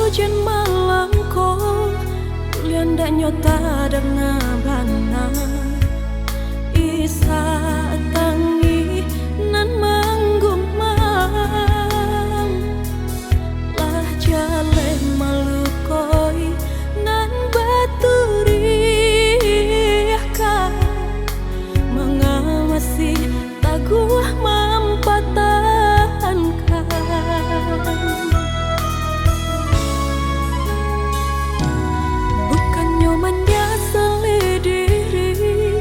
hujan malam ko Ulian dak nyota dengan bana Isa tangi nan manggumam Lah jale malukoi nan baturi ka Mengawasi taguah mampatahankan Bukannya menyesali diri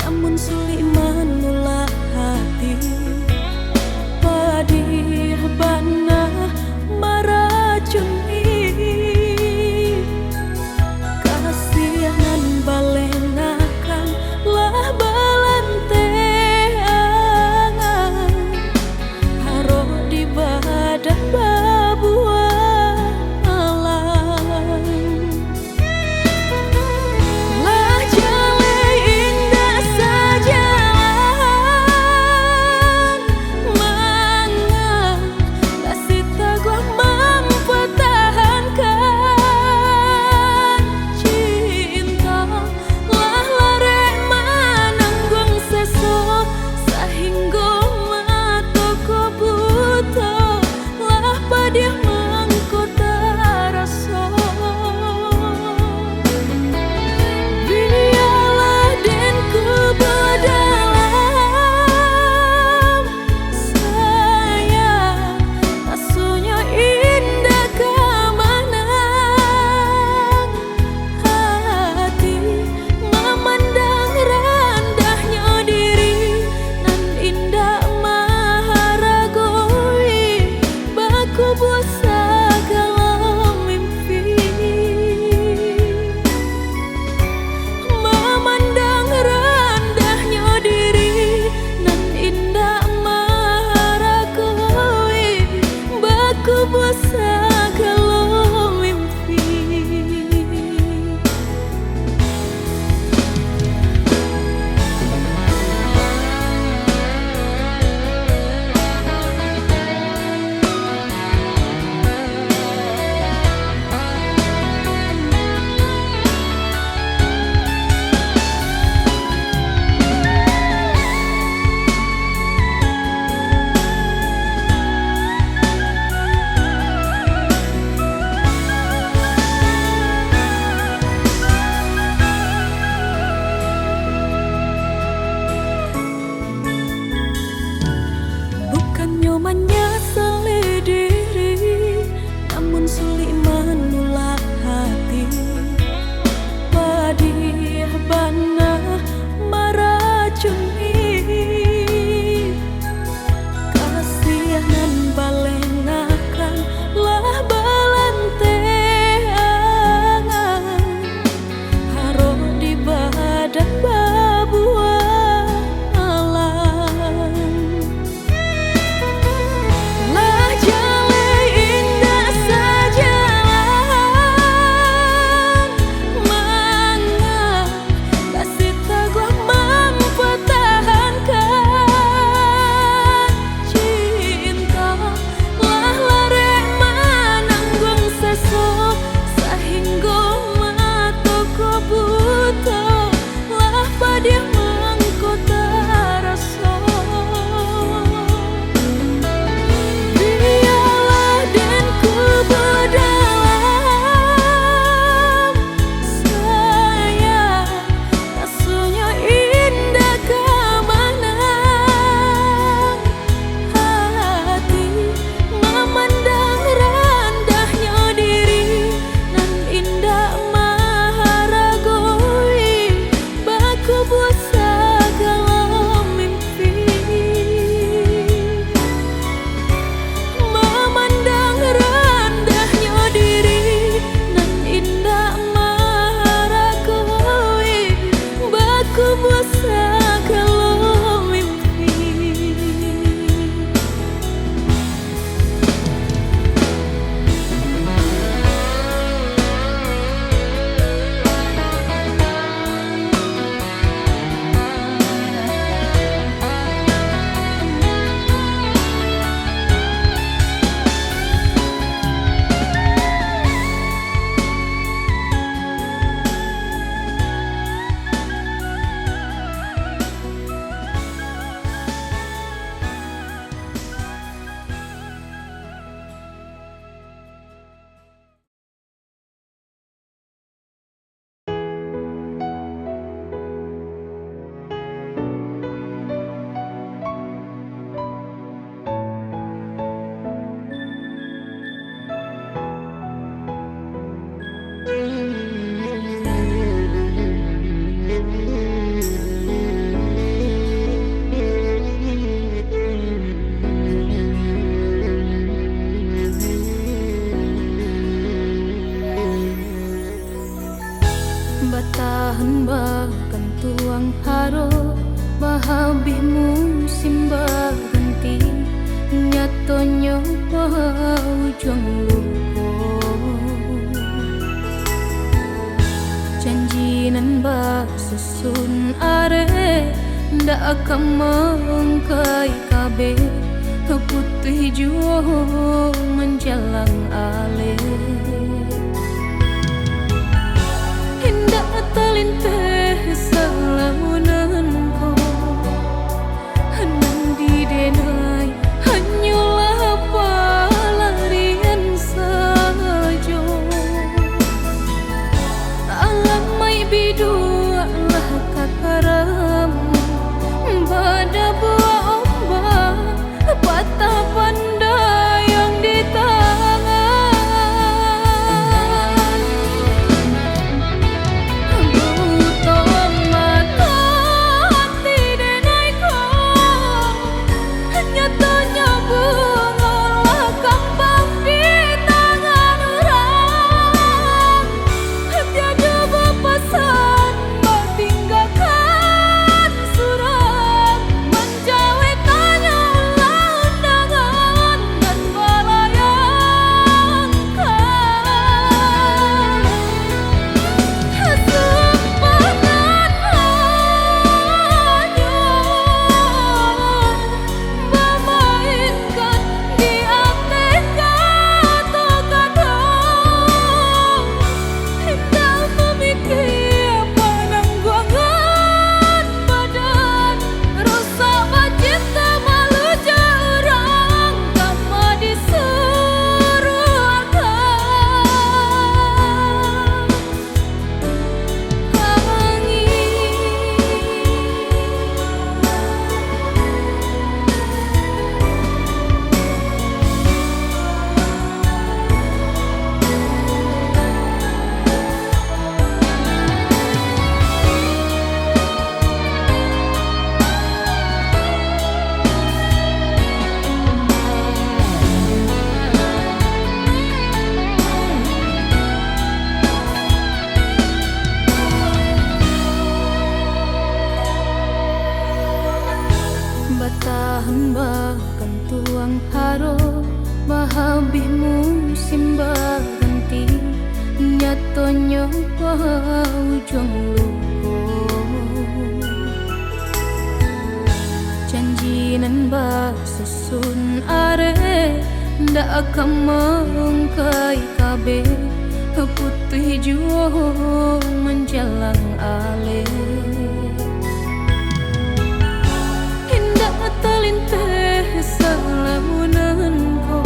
Namun sulit menolak hati Pedih bana meracuni Kasihan balenakan lah balanteangan Haro di badan babuan alam Lah jale indah sajalan Mangan kasih taguah mempertahankan cinta Lah lare menanggung sesok Sehingga mataku buta Lah padih mengkota rasa Biarlah denku berdalam Sayang asuhnya indah kemenang Hati memandang rendahnya diri Nan indah maharagoi Baku buat segala mimpi Memandang rendahnya diri Nan indah maharagoi Baku buat segala mimpi Bukannya menyesali diri Namun sulit menolak hati Pedih bana meracuni Kasihan balenakan lah balanteangan Haro di badan babuan alam nyoba ujung luko janji nan ba susun are ndak akan mengkai kabe putih juo menjalang ale hendak terlinteh selamunan ko henang di denai hanyalah pelarian saja alam mai bidu lah kakaram pada buah ombak patah pandai yang di tangan butuh mata hati denai kau nyatanya bungalah kembang di tangan orang tiada berpesan tinggalkan surat menjawabkannya undangan dan melayangkan sempadan hanya memainkan di atas kata-kata hendak memikir penangguangan badan rusak cinta malu jarang tanpa disuruhkan batahan bahkan tuang haro bahabih musim berhenti nyatonya ujung luko janji nan ba susun are ndak akan mengkai kabe putih juo menjalang ale terlinteh selamunan ko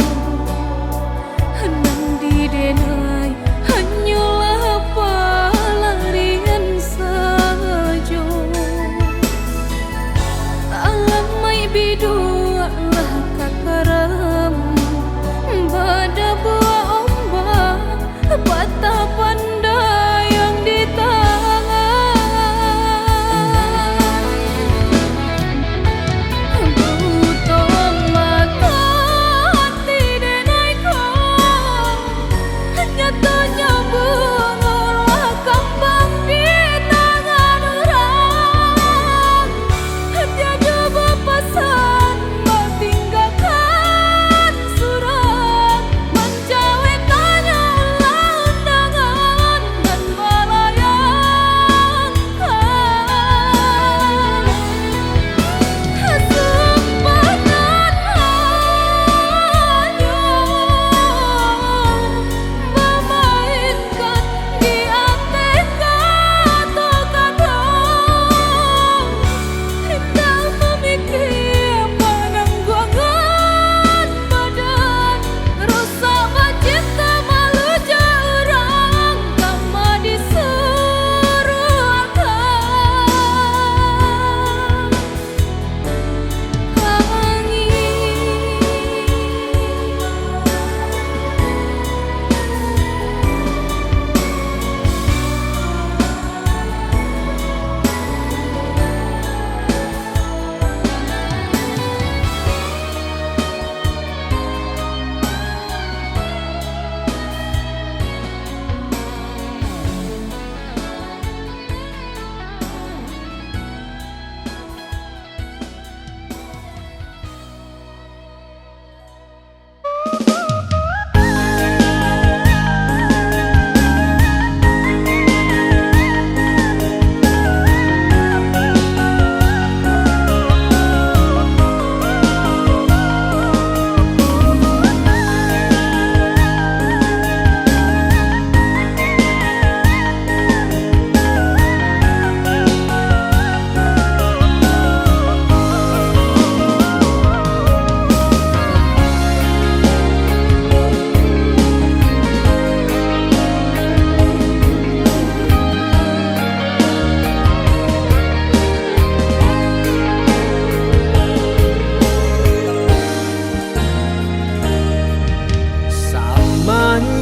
henang di denai hanyalah pelarian saja alam mai bidu lah kakaram pada buah ombak patah pandai yang di tangan butuh mata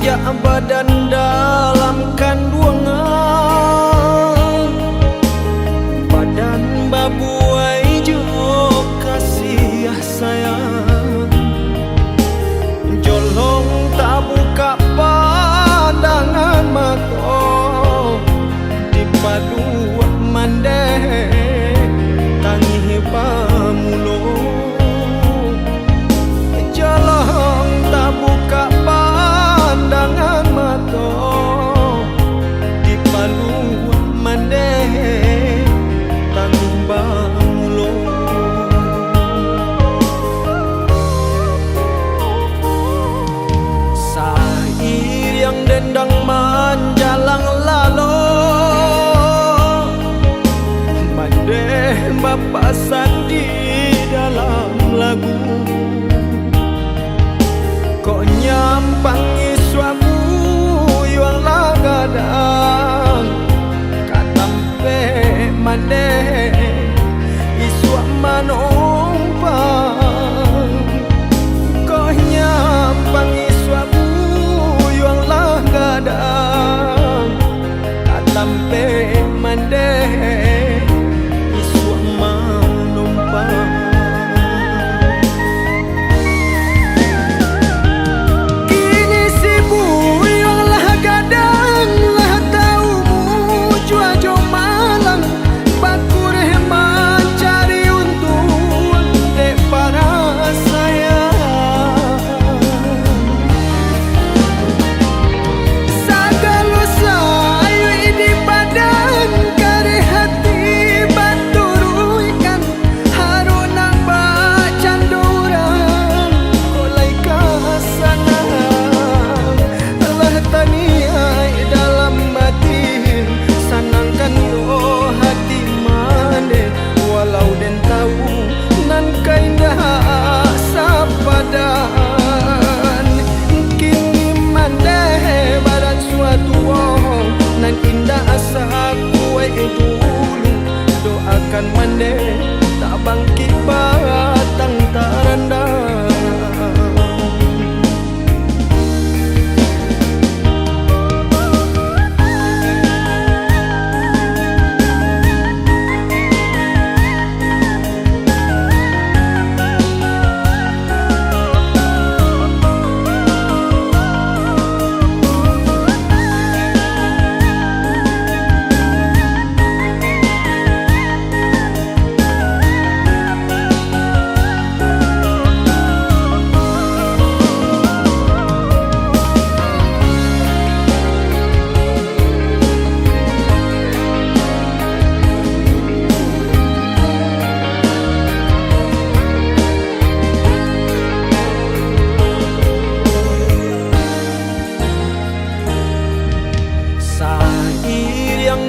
Ya badan dalam kandungan, badan babuai jo kasih sayang. Jolong tak buka pandangan mata, di padu mandeh tangi pamulo. Jolong tak buka pandangan mata, di padu mandeh tangi pamulo. Sair yang dendang menjalang lalu, mandeh bapasan di dalam lagu. Kok nyampangi suamu yang lagadang, katampe mandeh iswa manompang. Kok nyampangi suamu yang lagadang, katampe mandeh iswa manompang. Doakan mandeh tak bangkit batang tarandang.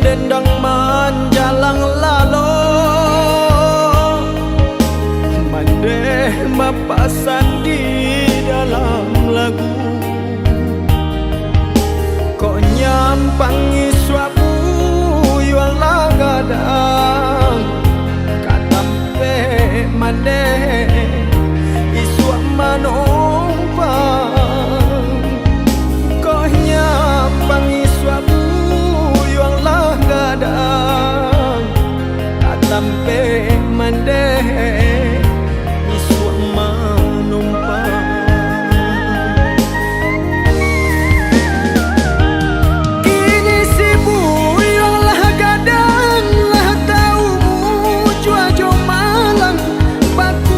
Dendang menjalang lalu, mandeh mapasan di dalam lagu. Kok nyampangi suamu yang lagadang, katampe mandeh iswa manompang. Kok nyampangi suamu gadang, katampe mandeh iswa manompang. Kini sibu yang gadang lah taumu jua jo malang, baku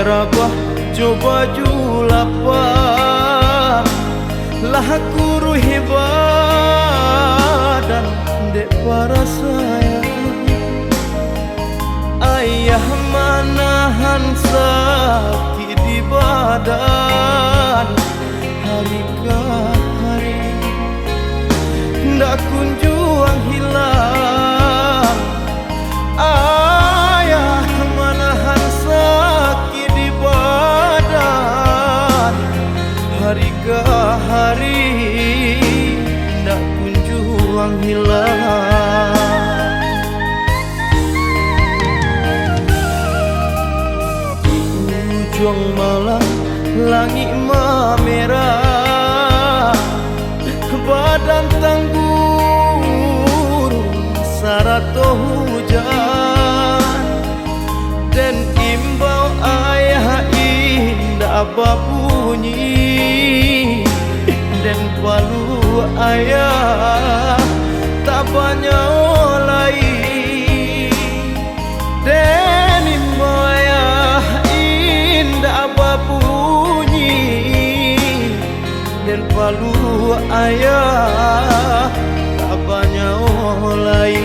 rabah coba julapa lah guru hebat dek para sayang ayah manahan sakit di badan hari ke hari ndak kunjung hilang ayah manahan sakit di badan hari ke hari ndak kunjung hilang. Di ujung malam langit merah badan tanggur sarato hujan dan imbau ayah indah bunyi dan palu ayah tak banyak olai dan imbau ayah indah bunyi dan palu ayah tak banyak olai.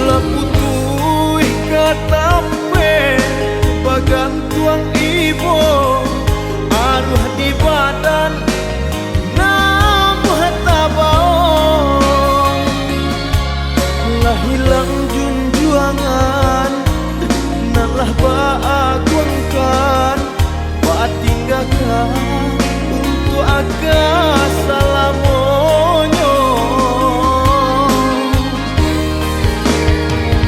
Leputui katape bagan tuang ibu aduh di badan namuh tabau lah hilang junjuangan nalah baagungkan batinggakan untuk agak salamonyo.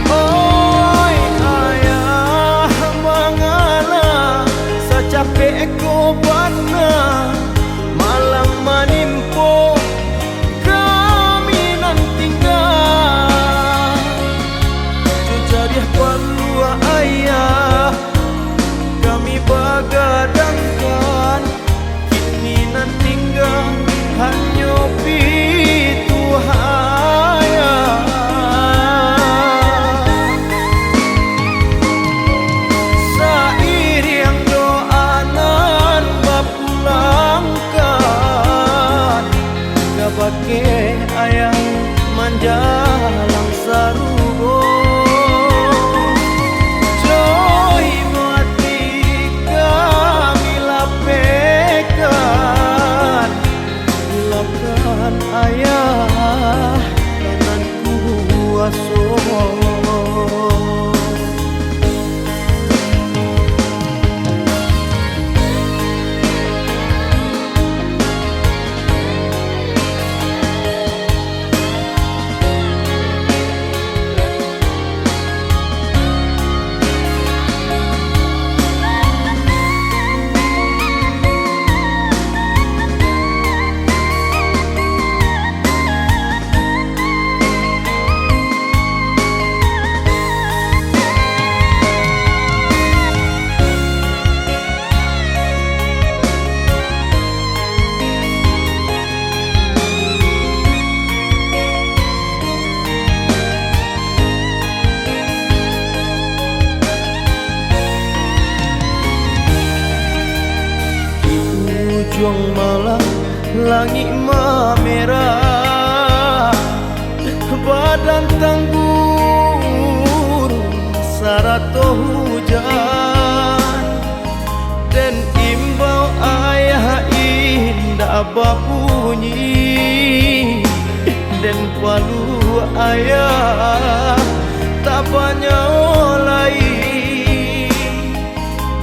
Oi ayah mangala sacapek ko bana malam manimpo kami nan tinggal jujariah palua ayah kami bagadangkan kini nan tinggal hanya pitu hayah sair yang doanan bapulangkan gabake ayah manjalang sarugo joy mati kami lapekan lapkan ayah kanan kuaso. Ujung malam langit merah badan tanggur sarato hujan dan imbau ayah indah bunyi dan palu ayah tak banyak olai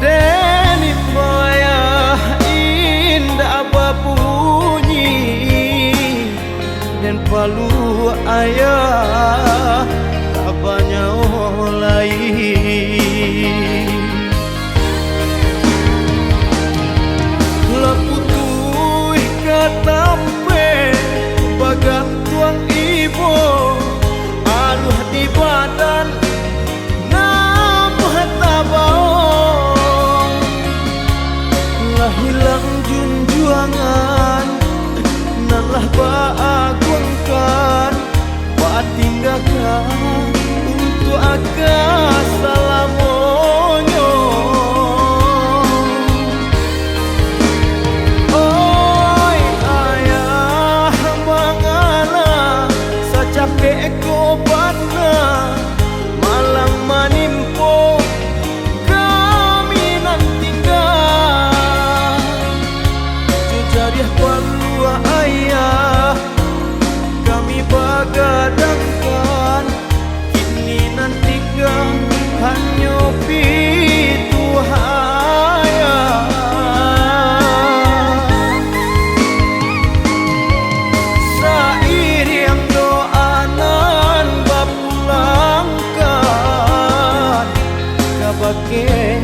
dan imbau ayah indah bunyi dan palu ayah tak banyak olai. Leputui katape bagan tuang ibu aduh di badan namuh tabau lah hilang junjuangan nalah baagungkan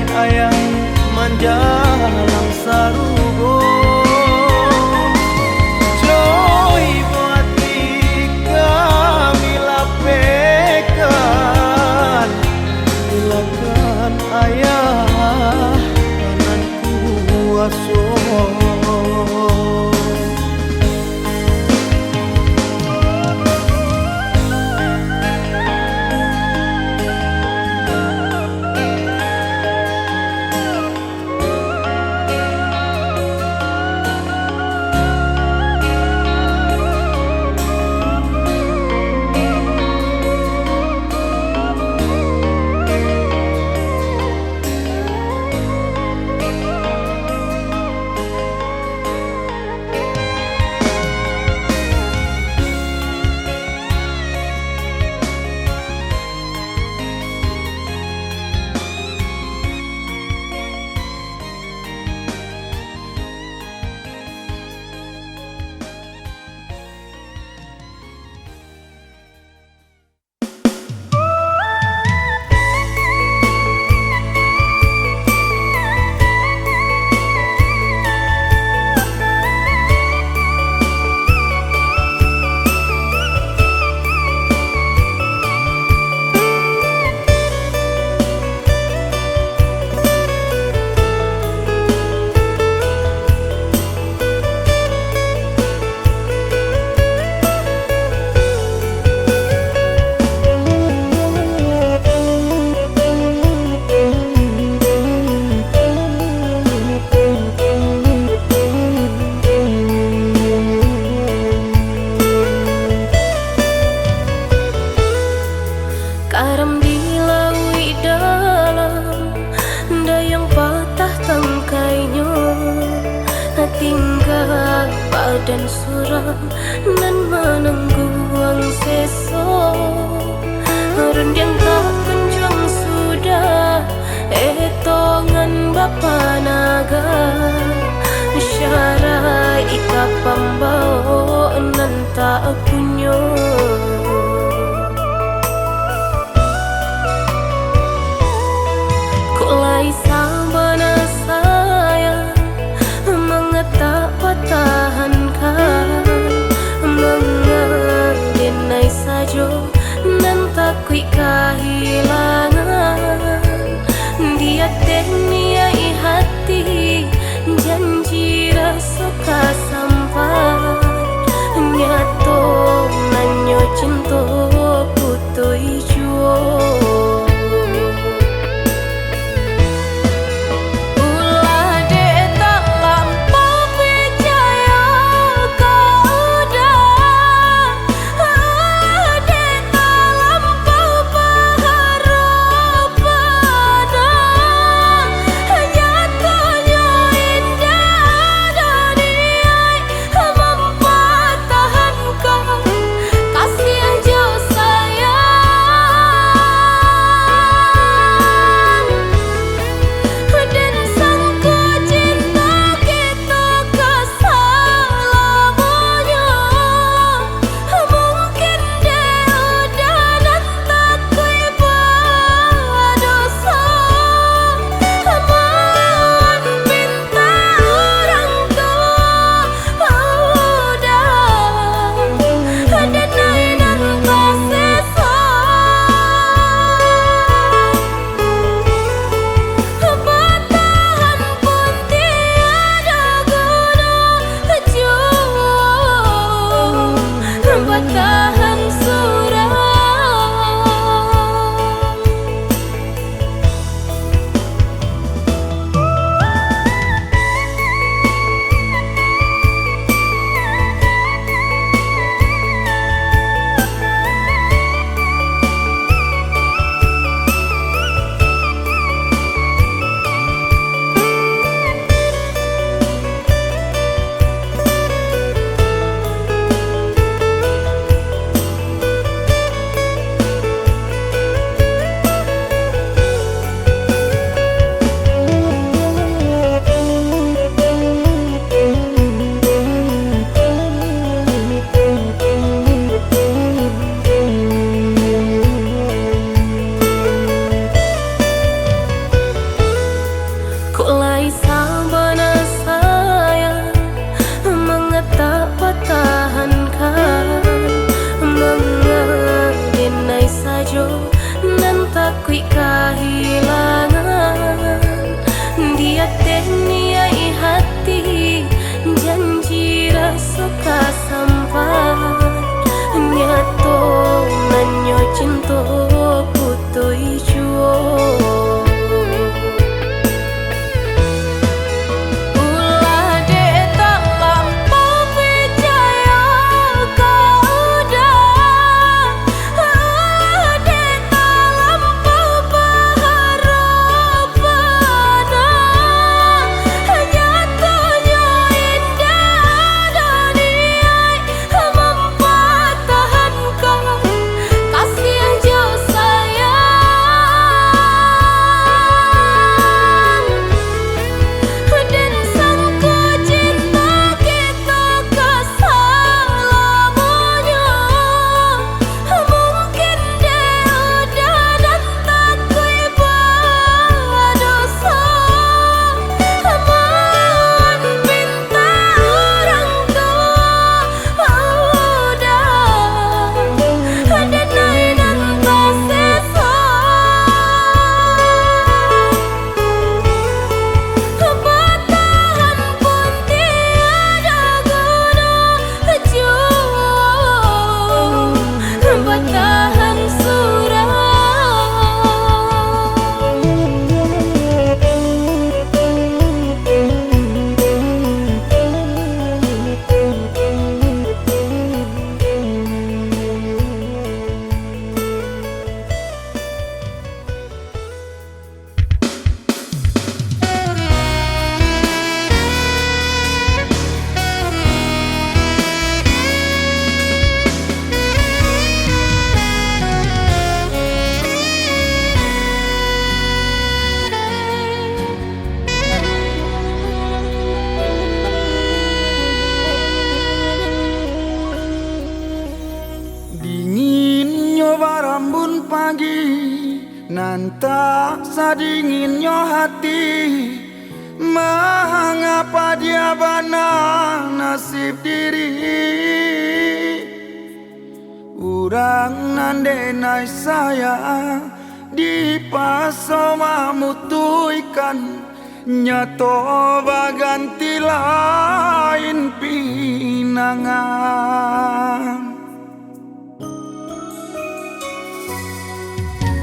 ayah manjalang sarugo joy buati kami lapekan ilakan ayah kanan kuaso. Karam dilaui dalam dayang patah tangkainya, tinggal badan suram dan menengguang seso. Rendang tak kunjung sudah etongan bapa naga, syarai ika pambau nan tak punya. Kulai sabana saya mengetak pertahankan, mengadinai sajo dan takui kehilangan. Dia tekniai hati Nanta sadinginnya hati, mengapa dia bana nasib diri. Urang nandenai saya di paso mamutuikan, nyato baganti lain pinangan.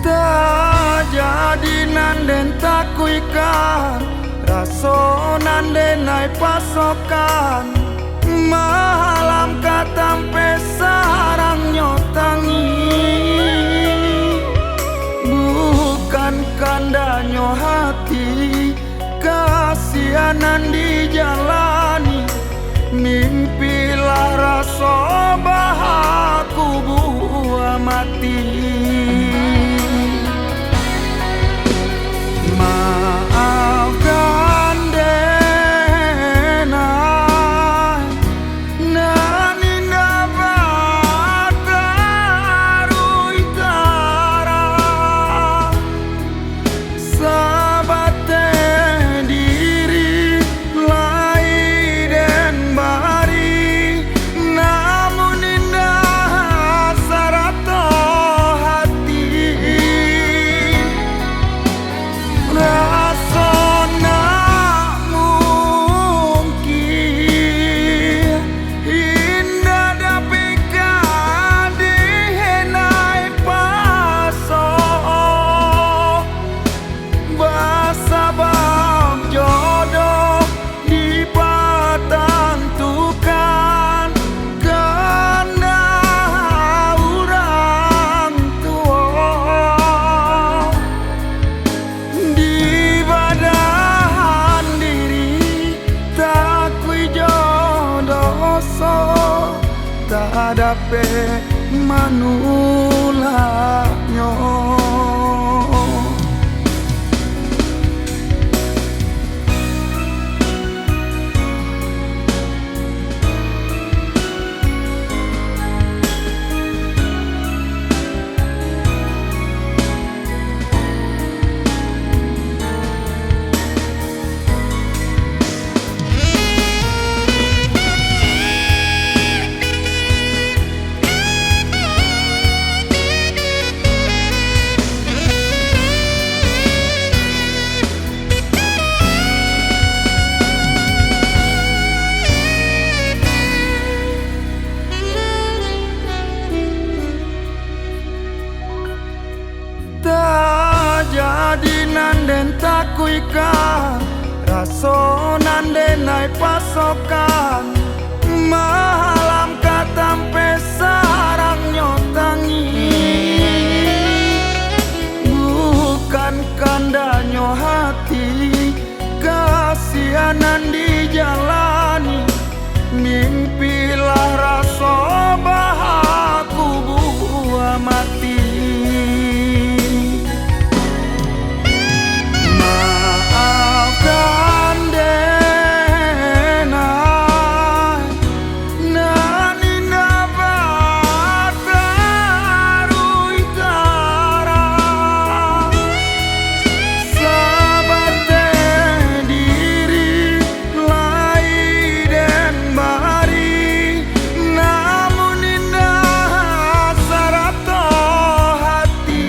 Tak jadi nanden takuikan, raso nandenai pasokan, malam katampe sarang nyotangi. Bukan kandanyo hati, kasianan dijalani, mimpilah raso bahaku buah mati. Maafkan denai, nani dapat taruh tara, sabate diri lai den bari, namun indah sarato hati. Rasona mungkin indah dapika dihenai paso, basabab jodoh dipatentukan karena orang tua. Di badahan diri tak kui jodoso, tak dape manulaknyo. Tak jadi nanden takuikan, raso nandenai pasokan, malam katampe sarang nyotangi. Bukan kandanyo hati, kasianan dijalani, mimpilah raso bahaku buah mati. Maafkan denai, nani dapat taruh tara, sabate diri lai den bari, namun indah sarato hati.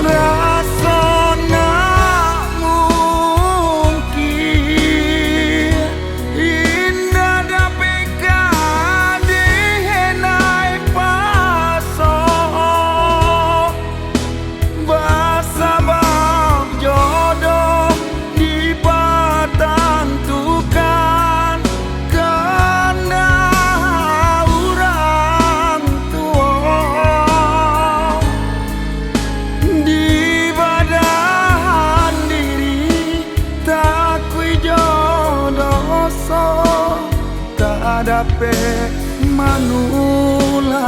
Rasona mungkin indah dapika dihenai paso, basabab jodoh dipatentukan karena orang tua. Di badahan diri tak kui jodoso, tak dape manulaknyo.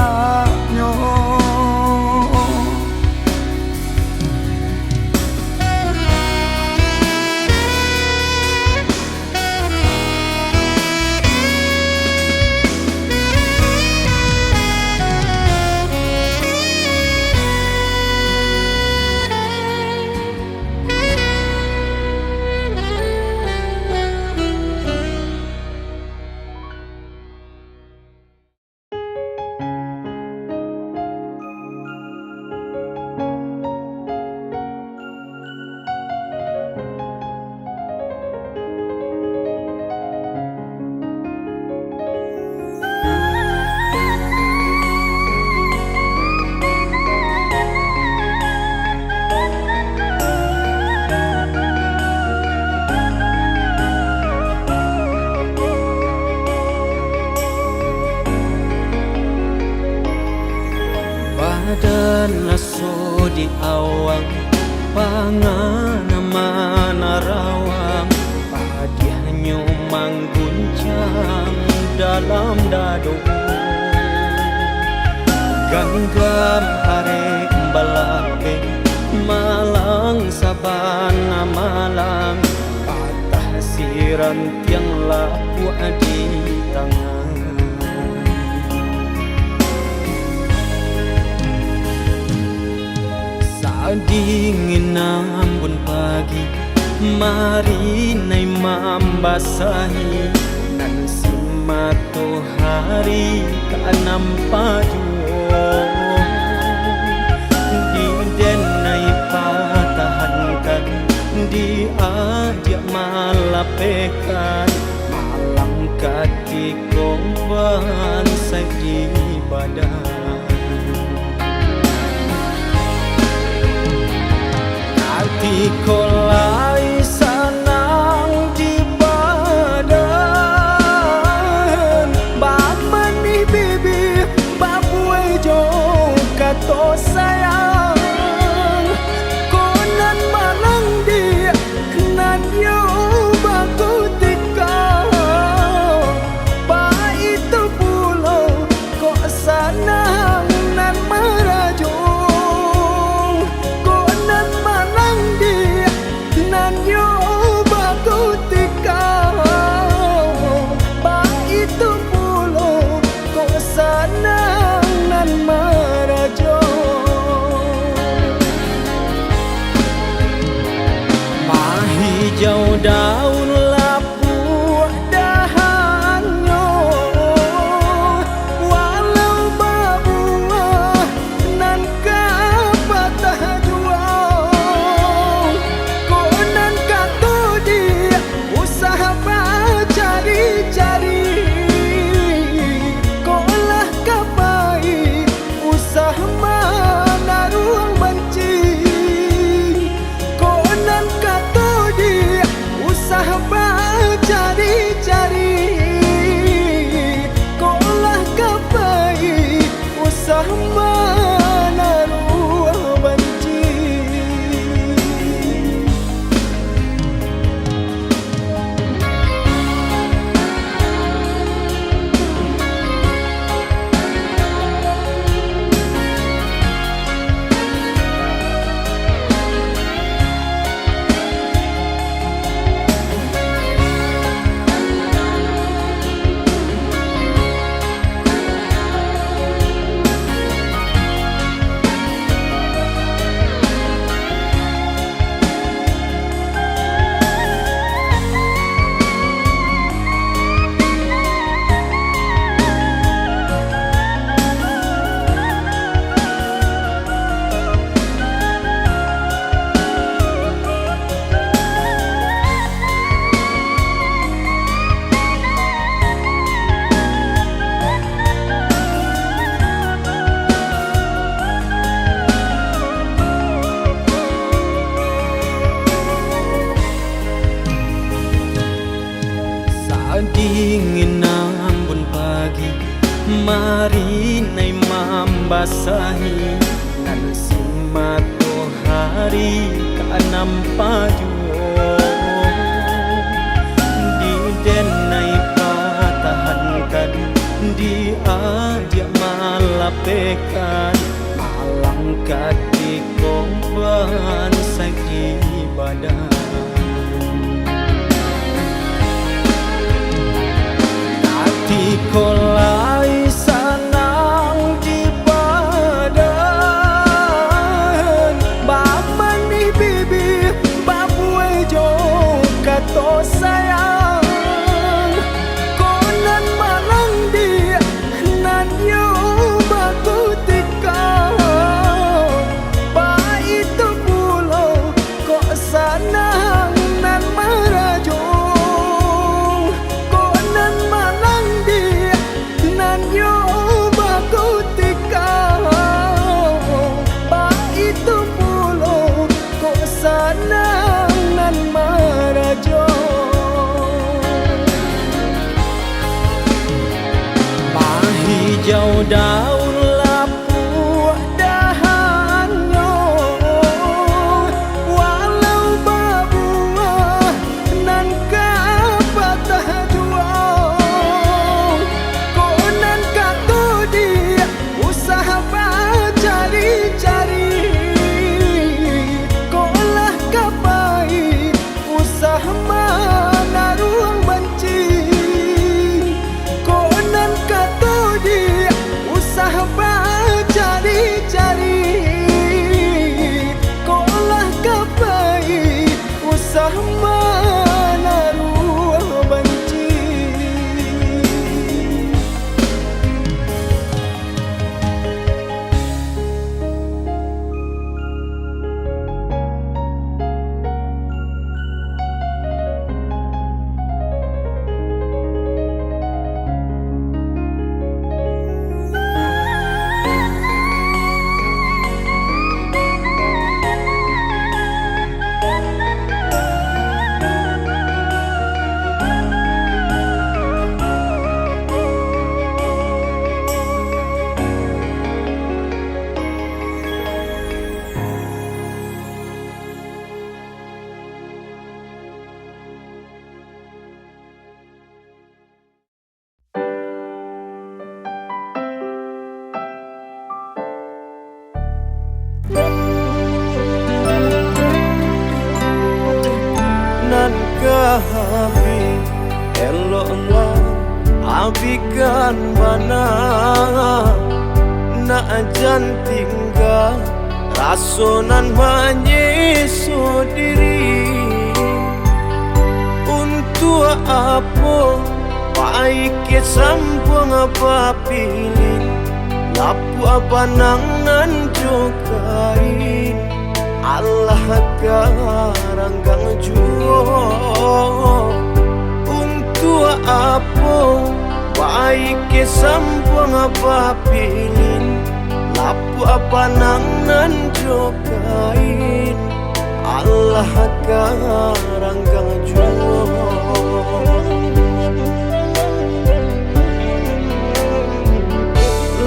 Hujan aso di awang, pangana mana rawang, padiahnya mangguncang dalam dado. Ganggam hare balake, malang sabana malang, patah siran tiang lapu di tangan. Dingin ambun pagi, mari nai mambasahi, nan simato hari kanam pajuong. Di denai patahankan, di ajak malapekan, malang kati komban sagi badan. Hati kolai sanang di badan, baman di bibir, babuai jo kato sayang. Konan malang dia, nan yo baku tikau. Ba itu pulau, kok sanang nan merajo. Nan yo baku tikau, ba itu pulau, kok sanang nan merajo. Mahijau daun lapu dahannya, walau babuah nan kapatah jual. Konan kato dia usaha cari-cari, kolah kapai usaha mana ruang benci. Konan kato dia usaha cari-cari, kolah kapai usaha mana ruang benci. Dingin ambun pagi, mari nai mambasahi, nan simato hari kanam pajuong. Di denai patahankan, di ajak malapekan, malang kati komban sagi badan. Kolai sanang di badan, baman di bibir, babuai jo kato sayang. Konan malang dia, nan yo baku tikau. Ba itu pulau, kok sanang nan merajo. Yo baku tikau, ba itu pulau, kok sanang nan merajo. Mahijau daun lapu dahan, lah mana ruang benci. Nan kahabi eloklah abikan mana na ajan tinggal rasonan menyesu diri. Untuk apa baik ke sambung apa pilih lapu apa nang nan jokain Allah karanggang juo. Untuk apa baik ke sambung apa pilih lapu apa nang nan jokain Allah karanggang juo.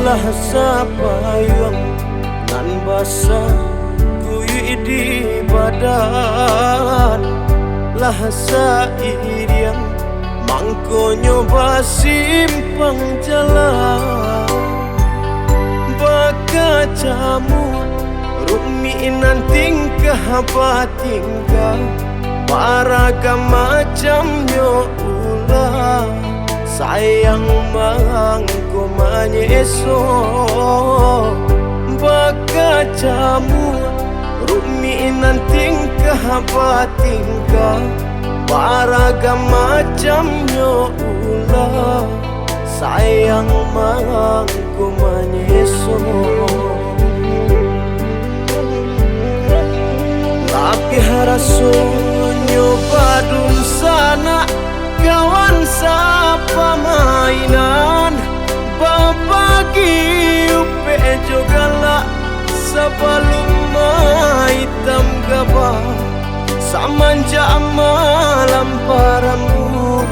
Lah sapayung nan basah di badan lah sairiang mangko nyoba simpang jalan bakacamu ruminan tingkah apa tingkah paragam macam yo ulah sayang mangko manyeso bakacamu ruminan tingkah apa tingkah paragam macam yo ulah sayang mangku manyeso. Tapi haraso nyoba dun sana kawan sapa mainan babagi upe jogala sebelum hitam gabah samanja malam parambut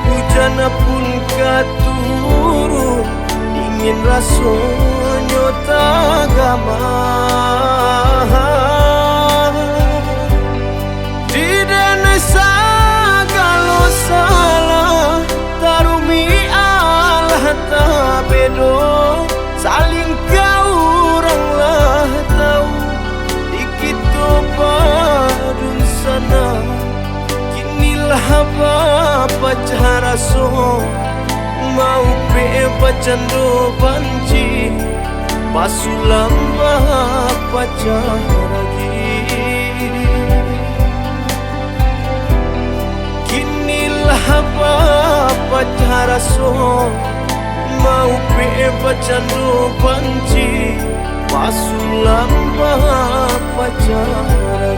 hujan pun katurun ingin rasonyo tagama di dana sagalo salah tarumi Allah tabedo saling kau orang lah tahu padun sana kinilah apa cara so mau bacando banci pasulam apa cara kinilah apa cara so mau bacando banci pasulam apa cara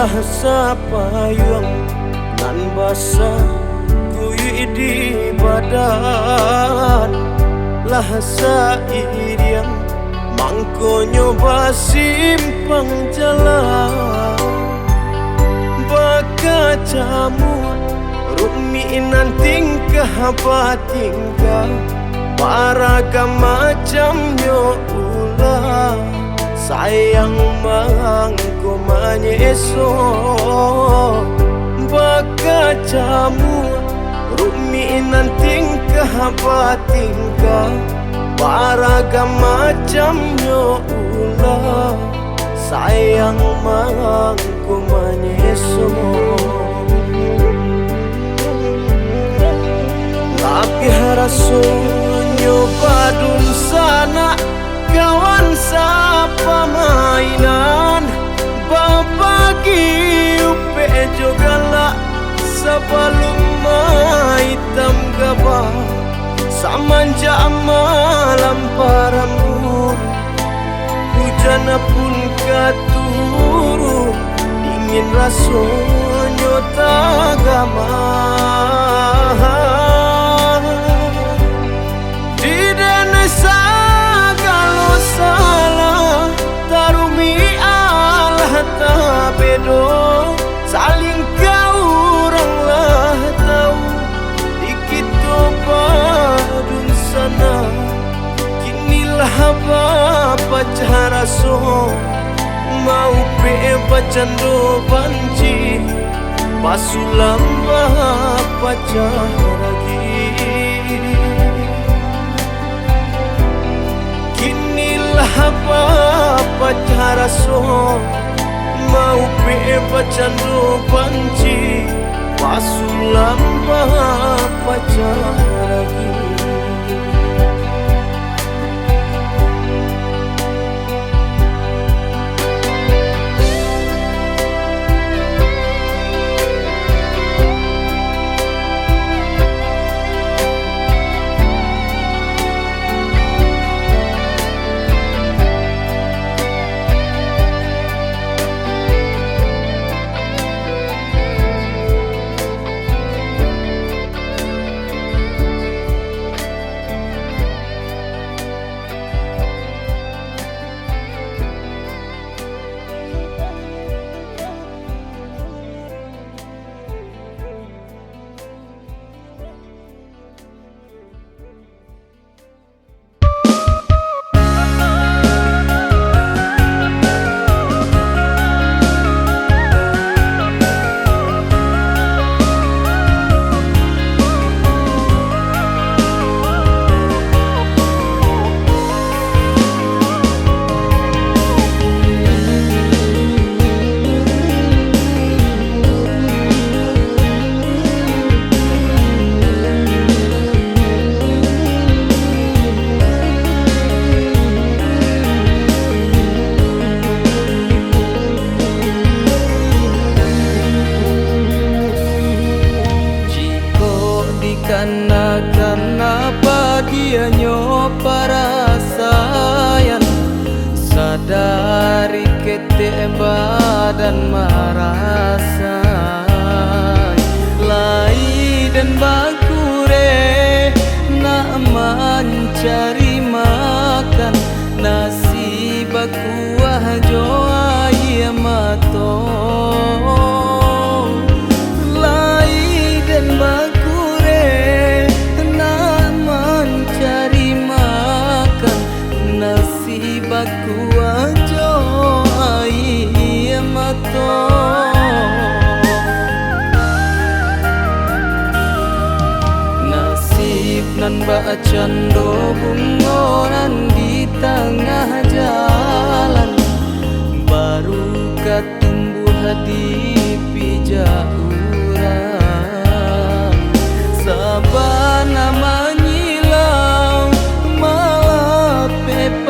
lah sapayung nan basah kuyi di badan bahasa iriang mangko nyoba simpang jalan baka jamu ruminan tingkah tingkah paragam macamnya ulah sayang mangko manyeso baka jamu ruminan tingkah tingkah paragam macamnya ulah sayang mangko manyeso tapi haraso nyoba dun sana kawan sapa mainan babagi upe jogala sebelum hitam gabah samanja malam parambut hujan pun katuru ingin rasonyo tagama di dana sagalo salah tarumi Allah tabedo saling kau orang lah tahu dikit badun sana kinilah apa cara so mau bacando banci pasulam apa cara kinilah apa cara so mau bacando banci pasulam apa cara karena bagiannya para sayang sadari kete badan marasai lai dan bakure nak mencari makan nasib aku joa ia mato lai dan bakure aku aja ai mato nasib nan bacando bungoran di tengah jalan baru katumbuh di pijauran sabana menyilau malah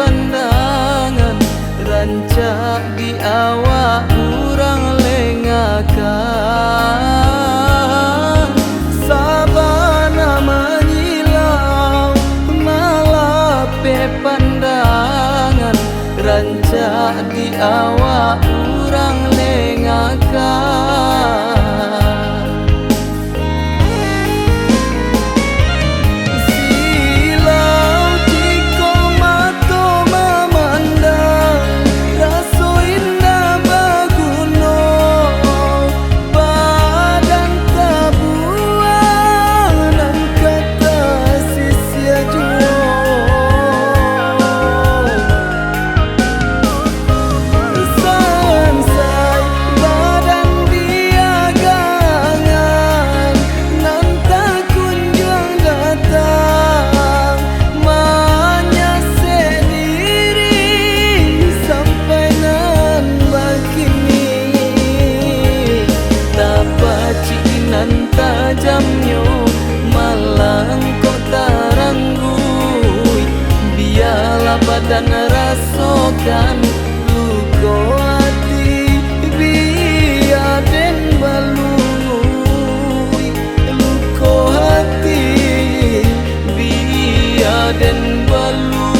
pandangan rancak di awak urang lengakan sabana menyilau malah pandangan rancak di awak urang lengakan silau badan rasokan luko hati biar den balui luko hati biar den balui.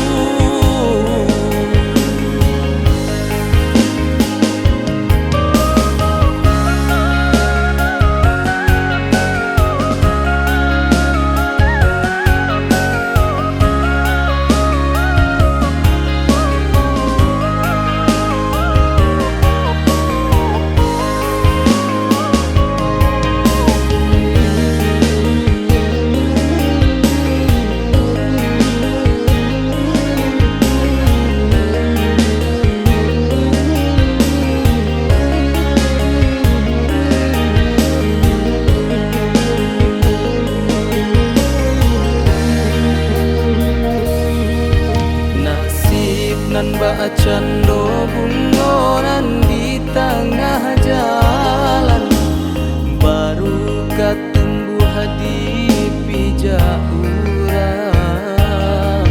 Nan bacando bungoran di tengah jalan baru katumbuh di pijak urang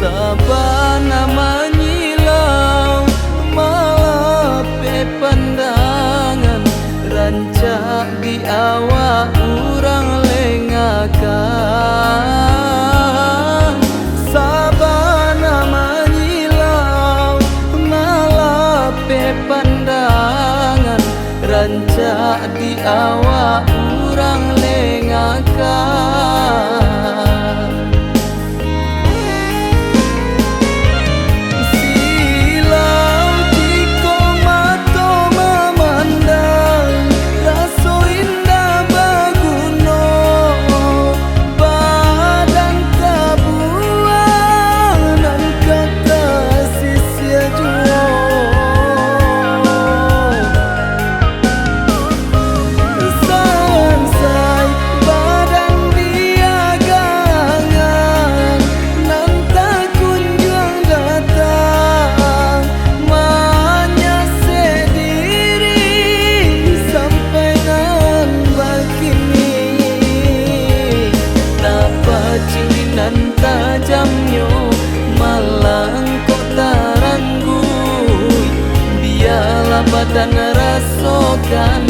sabana manyilau malape pandangan rancak di awak urang lengakan sabana pandangan rancak di awak urang lengakan silau jiko mato memandang raso indah baguno badan kabuang dan kekasih sia jua tajamnya malang kok taranggui biarlah badan rasokan